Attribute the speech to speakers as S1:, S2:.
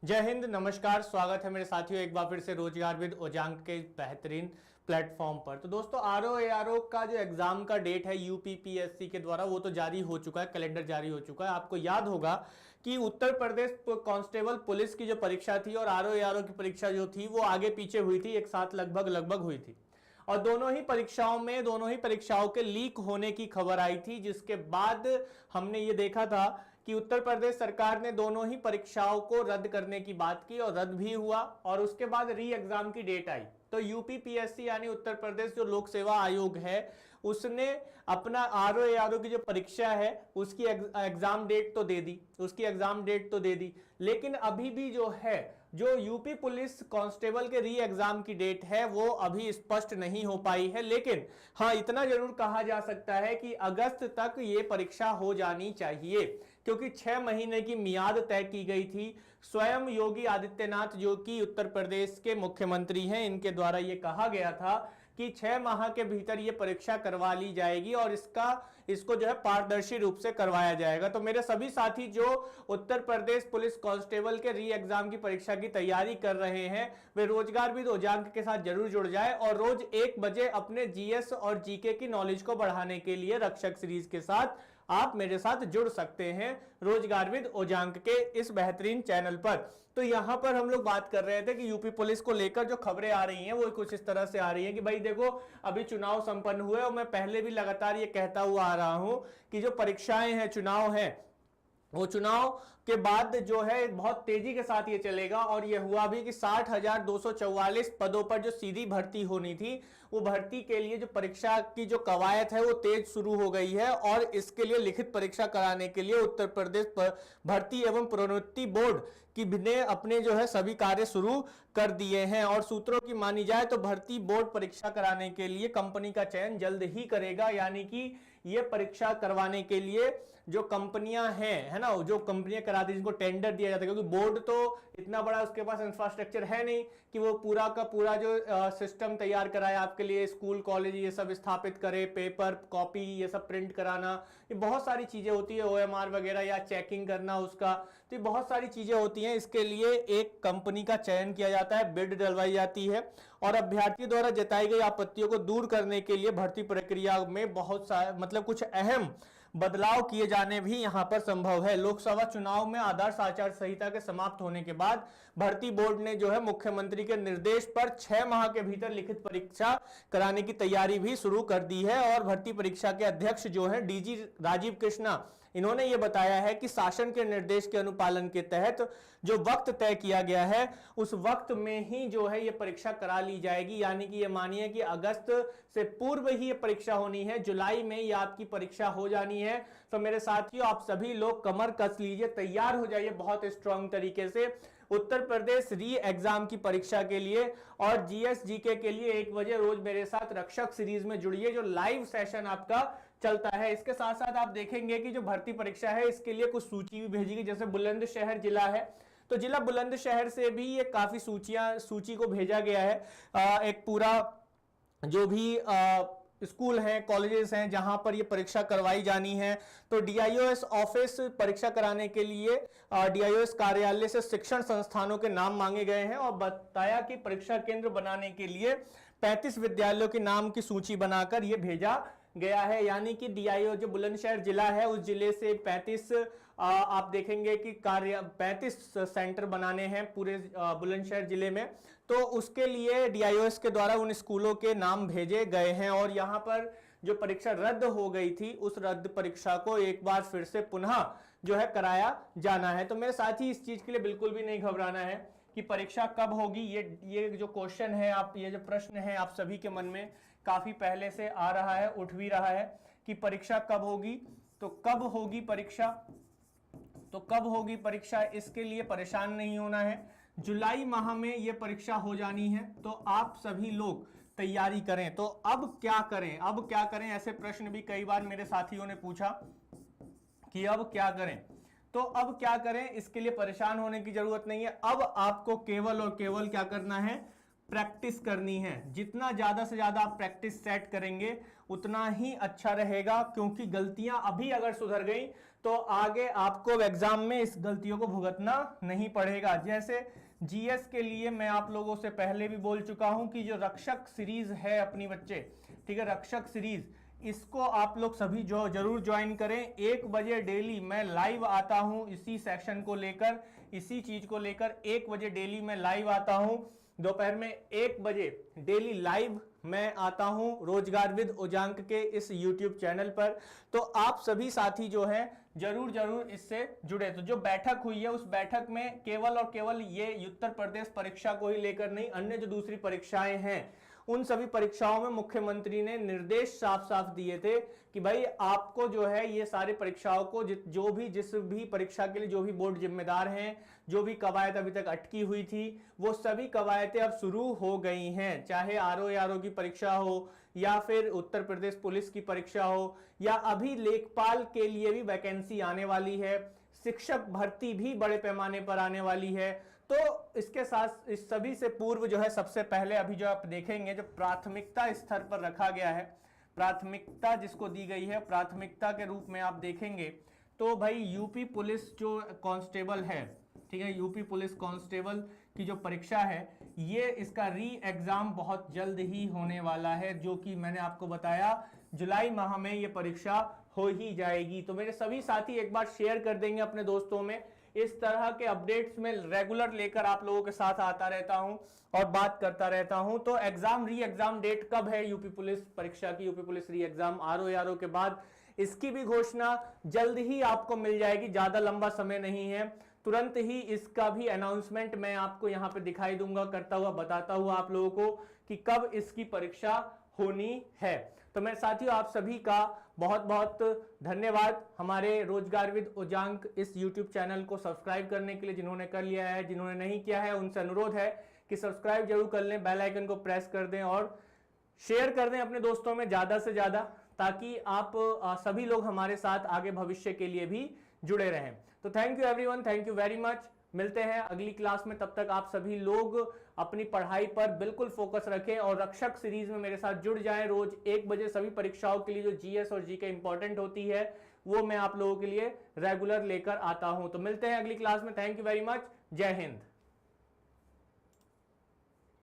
S1: जय हिंद, नमस्कार। स्वागत है मेरे साथियों एक बार फिर से रोजगार विद ओजांग के बेहतरीन प्लेटफॉर्म पर। तो दोस्तों आरओ का जो एग्जाम का डेट है यूपीपीएससी के द्वारा वो तो जारी हो चुका है, कैलेंडर जारी हो चुका है। आपको याद होगा कि उत्तर प्रदेश कांस्टेबल पुलिस की जो परीक्षा थी और आरओ की परीक्षा जो थी वो आगे पीछे हुई थी, एक साथ लगभग हुई थी। और दोनों ही परीक्षाओं के लीक होने की खबर आई थी, जिसके बाद हमने ये देखा था कि उत्तर प्रदेश सरकार ने दोनों ही परीक्षाओं को रद्द करने की बात की और रद्द भी हुआ। और उसके बाद री एग्जाम की डेट आई तो यूपीपीएससी यानी उत्तर प्रदेश जो लोक सेवा आयोग है उसने अपना आरओ की जो परीक्षा है उसकी एग्जाम डेट तो दे दी, लेकिन अभी भी जो है जो यूपी पुलिस कांस्टेबल के री एग्जाम की डेट है वो अभी स्पष्ट नहीं हो पाई है। लेकिन हाँ, इतना जरूर कहा जा सकता है कि अगस्त तक ये परीक्षा हो जानी चाहिए, क्योंकि 6 महीने की मियाद तय की गई थी। स्वयं योगी आदित्यनाथ जो कि उत्तर प्रदेश के मुख्यमंत्री हैं, इनके द्वारा ये कहा गया था कि 6 माह के भीतर ये परीक्षा करवा ली जाएगी और इसको जो है पारदर्शी रूप से करवाया जाएगा। तो मेरे सभी साथी जो उत्तर प्रदेश पुलिस कांस्टेबल के री एग्जाम की परीक्षा की तैयारी कर रहे हैं वे रोजगार विद ओजांग के साथ जरूर जुड़ जाए और रोज 1 बजे अपने जीएस और जीके की नॉलेज को बढ़ाने के लिए रक्षक सीरीज के साथ आप मेरे साथ जुड़ सकते हैं रोजगार विद ओजांग के इस बेहतरीन चैनल पर। तो यहां पर हम लोग बात कर रहे थे कि यूपी पुलिस को लेकर जो खबरें आ रही हैं वो कुछ इस तरह से आ रही हैं कि भाई देखो, अभी चुनाव संपन्न हुए और मैं पहले भी लगातार ये कहता हुआ आ रहा हूं कि जो परीक्षाएं हैं, चुनाव है, वो चुनाव के बाद जो है बहुत तेजी के साथ ये चलेगा। और ये हुआ भी कि 60,244 पदों पर जो सीधी भर्ती होनी थी वो भर्ती के लिए जो परीक्षा की जो कवायद है वो तेज शुरू हो गई है। और इसके लिए लिखित परीक्षा कराने के लिए उत्तर प्रदेश भर्ती एवं प्रोन्नति बोर्ड की ने अपने जो है सभी कार्य शुरू कर दिए हैं। और सूत्रों की मानी जाए तो भर्ती बोर्ड परीक्षा कराने के लिए कंपनी का चयन जल्द ही करेगा, यानी कि ये परीक्षा करवाने के लिए जो कंपनियां हैं, है ना, जो कंपनियां कराती हैं जिनको टेंडर दिया जाता है, क्योंकि बोर्ड तो इतना बड़ा उसके पास इंफ्रास्ट्रक्चर है नहीं कि वो पूरा का पूरा जो सिस्टम तैयार कराए आपके लिए, स्कूल कॉलेज ये सब स्थापित करे, पेपर कॉपी ये सब प्रिंट कराना, ये बहुत सारी चीजें होती है, ओएमआर वगैरह या चेकिंग करना उसका, तो ये बहुत सारी चीजें होती हैं। इसके लिए एक कंपनी का चयन किया जाता है, बिड डलवाई जाती है और अभ्यर्थी द्वारा जताई गई आपत्तियों को दूर करने के लिए भर्ती प्रक्रिया में बहुत मतलब कुछ अहम बदलाव किए जाने भी यहां पर संभव है। लोकसभा चुनाव में आदर्श आचार संहिता के समाप्त होने के बाद भर्ती बोर्ड ने जो है मुख्यमंत्री के निर्देश पर 6 माह के भीतर लिखित परीक्षा कराने की तैयारी भी शुरू कर दी है। और भर्ती परीक्षा के अध्यक्ष जो है डीजी राजीव कृष्णा, इन्होंने यह बताया है कि शासन के निर्देश के अनुपालन के तहत जो वक्त तय किया गया है उस वक्त में ही जो है यह परीक्षा करा ली जाएगी, यानी कि ये मानिए कि अगस्त से पूर्व ही ये परीक्षा होनी है, जुलाई में ये आपकी परीक्षा हो जानी है। तो मेरे साथियों आप सभी लोग कमर कस लीजिए, तैयार हो जाइए बहुत स्ट्रांग तरीके से उत्तर प्रदेश री एग्जाम की परीक्षा के लिए। और जीएस जीके के लिए 1 बजे रोज मेरे साथ रक्षक सीरीज में जुड़िए, जो लाइव सेशन आपका चलता है। इसके साथ साथ आप देखेंगे कि जो भर्ती परीक्षा है इसके लिए कुछ सूची भी भेजी गई, जैसे बुलंदशहर जिला है तो जिला बुलंदशहर से भी ये काफी सूची को भेजा गया है। एक पूरा जो भी स्कूल हैं, कॉलेजेस हैं जहां पर ये परीक्षा करवाई जानी है। तो डीआईओएस ऑफिस परीक्षा कराने के लिए डीआईओएस कार्यालय से शिक्षण संस्थानों के नाम मांगे गए हैं और बताया कि परीक्षा केंद्र बनाने के लिए 35 विद्यालयों के नाम की सूची बनाकर यह भेजा गया है, यानी कि डीआईओ जो बुलंदशहर जिला है उस जिले से 35 आप देखेंगे कि 35 सेंटर बनाने हैं पूरे बुलंदशहर जिले में। तो उसके लिए डीआईओएस के द्वारा उन स्कूलों के नाम भेजे गए हैं और यहां पर जो परीक्षा रद्द हो गई थी उस रद्द परीक्षा को एक बार फिर से पुनः जो है कराया जाना है। तो मेरे साथी इस चीज के लिए बिल्कुल भी नहीं घबराना है कि परीक्षा कब होगी। ये जो क्वेश्चन है, ये जो प्रश्न है आप सभी के मन में काफी पहले से आ रहा है, उठ भी रहा है कि परीक्षा कब होगी। तो कब होगी परीक्षा, इसके लिए परेशान नहीं होना है। जुलाई माह में ये परीक्षा हो जानी है, तो आप सभी लोग तैयारी करें। तो अब क्या करें, ऐसे प्रश्न भी कई बार मेरे साथियों ने पूछा कि अब क्या करें। तो अब क्या करें, इसके लिए परेशान होने की जरूरत नहीं है। अब आपको केवल और केवल क्या करना है, प्रैक्टिस करनी है। जितना ज्यादा से ज्यादा आप प्रैक्टिस सेट करेंगे उतना ही अच्छा रहेगा, क्योंकि गलतियां अभी अगर सुधर गई तो आगे आपको एग्जाम में इस गलतियों को भुगतना नहीं पड़ेगा। जैसे जीएस के लिए मैं आप लोगों से पहले भी बोल चुका हूं कि जो रक्षक सीरीज है अपनी बच्चे, ठीक है, रक्षक सीरीज, इसको आप लोग सभी जो जरूर ज्वाइन करें। 1 बजे डेली मैं लाइव आता हूं इसी सेक्शन को लेकर, इसी चीज को लेकर 1 बजे डेली मैं लाइव आता हूं। दोपहर में 1 बजे डेली लाइव मैं आता हूं रोजगार विद उजांक के इस YouTube चैनल पर। तो आप सभी साथी जो हैं जरूर इससे जुड़े। तो जो बैठक हुई है उस बैठक में केवल और केवल ये उत्तर प्रदेश परीक्षा को ही लेकर नहीं, अन्य जो दूसरी परीक्षाएं हैं उन सभी परीक्षाओं में मुख्यमंत्री ने निर्देश साफ साफ दिए थे कि भाई आपको जो है ये सारी परीक्षाओं को जिस भी परीक्षा के लिए जो भी बोर्ड जिम्मेदार हैं, जो भी कवायद अभी तक अटकी हुई थी वो सभी कवायदें अब शुरू हो गई हैं। चाहे आरओ की परीक्षा हो या फिर उत्तर प्रदेश पुलिस की परीक्षा हो या अभी लेखपाल के लिए भी वैकेंसी आने वाली है, शिक्षक भर्ती भी बड़े पैमाने पर आने वाली है। तो इसके साथ इस सभी से पूर्व जो है सबसे पहले अभी जो आप देखेंगे जो प्राथमिकता स्तर पर रखा गया है, प्राथमिकता जिसको दी गई है प्राथमिकता के रूप में आप देखेंगे तो भाई यूपी पुलिस जो कांस्टेबल है, ठीक है, यूपी पुलिस कांस्टेबल की जो परीक्षा है ये इसका री एग्जाम बहुत जल्द ही होने वाला है, जो कि मैंने आपको बताया जुलाई माह में ये परीक्षा हो ही जाएगी। तो मेरे सभी साथी एक बार शेयर कर देंगे अपने दोस्तों में। इस तरह के अपडेट्स में रेगुलर लेकर आप लोगों के साथ आता रहता हूं और बात करता रहता हूं। तो री एग्जाम डेट कब है यूपी पुलिस परीक्षा की, यूपी पुलिस री एग्जाम आरओ के बाद इसकी भी घोषणा जल्द ही आपको मिल जाएगी, ज्यादा लंबा समय नहीं है। तुरंत ही इसका भी अनाउंसमेंट मैं आपको यहाँ पे दिखाई दूंगा, करता हुआ बताता हुआ आप लोगों को कि कब इसकी परीक्षा होनी है। तो मैं साथियों आप सभी का बहुत बहुत धन्यवाद हमारे रोजगार विद उजांक इस YouTube चैनल को सब्सक्राइब करने के लिए। जिन्होंने कर लिया है, जिन्होंने नहीं किया है उनसे अनुरोध है कि सब्सक्राइब जरूर कर लें, बेल आइकन को प्रेस कर दें और शेयर कर दें अपने दोस्तों में ज्यादा से ज्यादा, ताकि आप सभी लोग हमारे साथ आगे भविष्य के लिए भी जुड़े रहें। तो thank you everyone, thank you very much. मिलते हैं अगली क्लास में, तब तक आप सभी लोग अपनी पढ़ाई पर बिल्कुल फोकस रखें और रक्षक सीरीज में मेरे साथ जुड़ जाएं। रोज 1 बजे सभी परीक्षाओं के लिए जो जीएस और जीके इंपॉर्टेंट होती है वो मैं आप लोगों के लिए रेगुलर लेकर आता हूं। तो मिलते हैं अगली क्लास में। Thank you very much. जय हिंद।